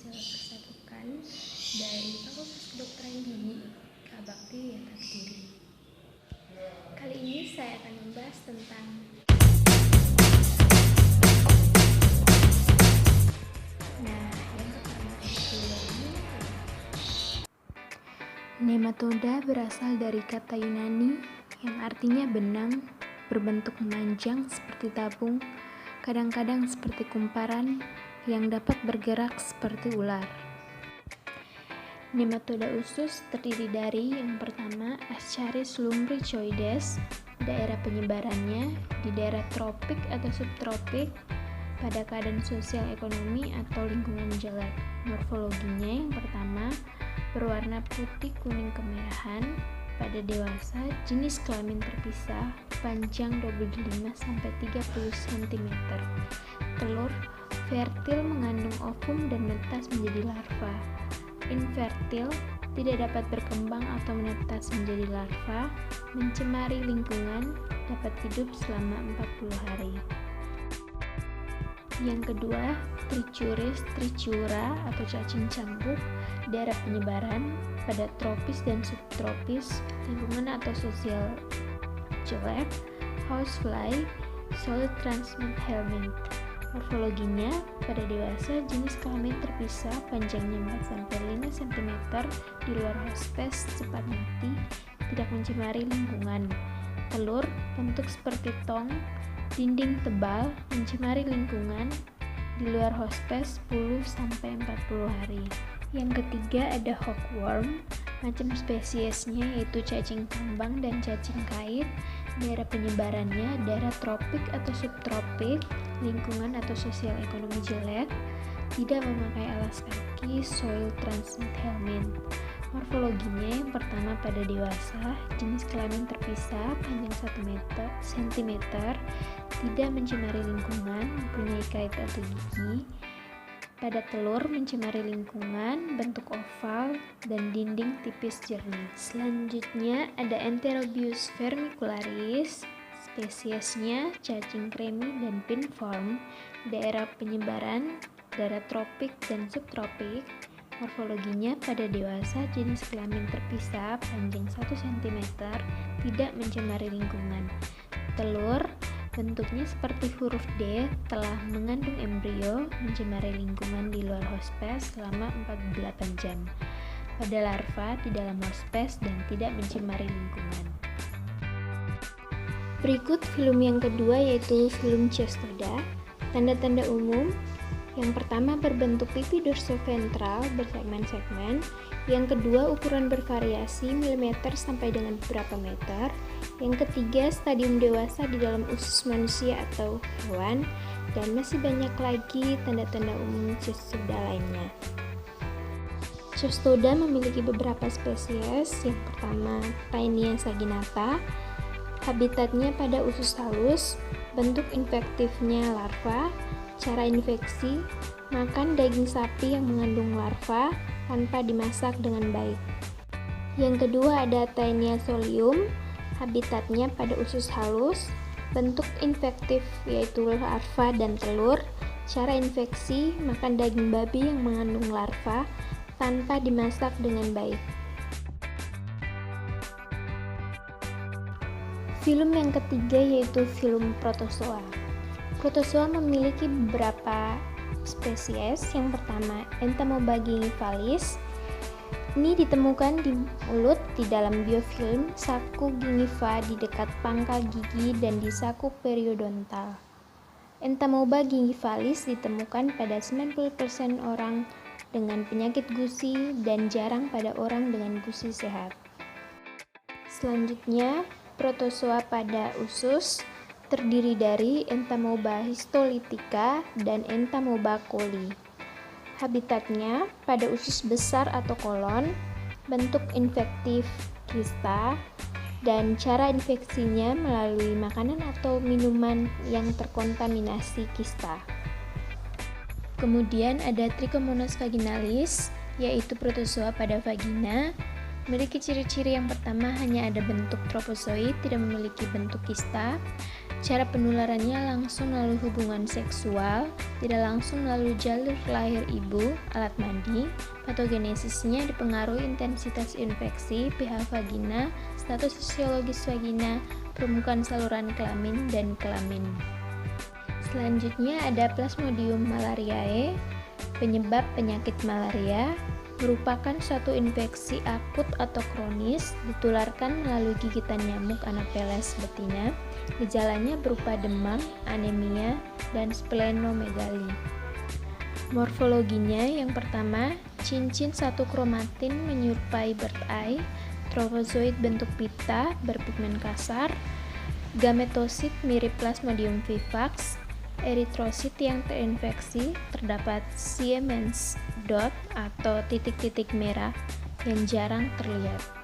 Sosial Persatukan dari Fakultas Kedokteran Gigi Kabakti Wiata Kediri. Kali ini saya akan membahas tentang yang pertama itu nematoda berasal dari kata Yunani yang artinya benang, berbentuk memanjang seperti tabung, kadang-kadang seperti kumparan yang dapat bergerak seperti ular. Nematoda usus terdiri dari yang pertama Ascaris lumbricoides, daerah penyebarannya di daerah tropik atau subtropik pada keadaan sosial ekonomi atau lingkungan jelek. Morfologinya yang pertama berwarna putih kuning kemerahan, pada dewasa jenis kelamin terpisah, panjang 25-30 cm. Telur fertil mengandung ovum dan menetas menjadi larva. Infertil tidak dapat berkembang atau menetas menjadi larva, mencemari lingkungan, dapat hidup selama 40 hari. Yang kedua, Trichuris trichiura atau cacing cambuk, daerah penyebaran pada tropis dan subtropis, lingkungan atau sosial jelek, housefly, solid transient helminth. Morfologinya pada dewasa jenis kelamin terpisah, panjangnya 4-5 cm, di luar hospes, cepat mati, tidak mencemari lingkungan. Telur bentuk seperti tong, dinding tebal, mencemari lingkungan, di luar hospes 10-40 hari. Yang ketiga ada hookworm, macam spesiesnya yaitu cacing tambang dan cacing kait, daerah penyebarannya daerah tropik atau subtropik, lingkungan atau sosial ekonomi jelek, tidak memakai alas kaki, soil transient helminth. Morfologinya yang pertama pada dewasa, jenis kelamin terpisah, panjang 1 cm, tidak mencemari lingkungan, mempunyai kait atau gigi. Pada telur mencemari lingkungan, bentuk oval, dan dinding tipis jernih. Selanjutnya ada Enterobius vermicularis, spesiesnya cacing kremi dan pinform, daerah penyebaran daerah tropik dan subtropik. Morfologinya pada dewasa jenis kelamin terpisah, panjang 1 cm, tidak mencemari lingkungan. Telur bentuknya seperti huruf D, telah mengandung embrio, mencemari lingkungan di luar hospes selama 48 jam. Pada larva di dalam hospes dan tidak mencemari lingkungan. Berikut film yang kedua yaitu film Cestoda. Tanda-tanda umum. Yang pertama berbentuk pipi dorsoventral bersegmen-segmen. Yang kedua ukuran bervariasi milimeter sampai dengan beberapa meter. Yang ketiga stadium dewasa di dalam usus manusia atau hewan. Dan masih banyak lagi tanda-tanda umum Cestoda lainnya. Cestoda memiliki beberapa spesies. Yang pertama Taenia saginata. Habitatnya pada usus halus. Bentuk infektifnya larva. Cara infeksi, makan daging sapi yang mengandung larva tanpa dimasak dengan baik. Yang kedua ada Taenia solium, habitatnya pada usus halus, bentuk infektif yaitu larva dan telur. Cara infeksi, makan daging babi yang mengandung larva tanpa dimasak dengan baik. Film yang ketiga yaitu film Protozoa. Protozoa memiliki beberapa spesies. Yang pertama, Entamoeba gingivalis. Ini ditemukan di mulut, di dalam biofilm saku gingiva di dekat pangkal gigi dan di saku periodontal. Entamoeba gingivalis ditemukan pada 90% orang dengan penyakit gusi dan jarang pada orang dengan gusi sehat. Selanjutnya, Protozoa pada usus terdiri dari Entamoeba histolytica dan Entamoeba coli. Habitatnya pada usus besar atau kolon, bentuk infektif kista, dan cara infeksinya melalui makanan atau minuman yang terkontaminasi kista. Kemudian ada Trichomonas vaginalis, yaitu protozoa pada vagina. Memiliki ciri-ciri yang pertama hanya ada bentuk tropozoid, tidak memiliki bentuk kista. Cara penularannya langsung melalui hubungan seksual, tidak langsung melalui jalur lahir ibu, alat mandi. Patogenesisnya dipengaruhi intensitas infeksi, pH vagina, status fisiologis vagina, permukaan saluran kelamin, dan kelamin. Selanjutnya ada Plasmodium malariae, penyebab penyakit malaria, merupakan suatu infeksi akut atau kronis, ditularkan melalui gigitan nyamuk Anopheles betina. Gejalanya berupa demam, anemia, dan splenomegali. Morfologinya yang pertama, cincin satu kromatin menyerupai bird eye, trofozoid bentuk pita, berpigmen kasar, gametosit mirip Plasmodium vivax, eritrosit yang terinfeksi, terdapat Siemens dot atau titik-titik merah yang jarang terlihat.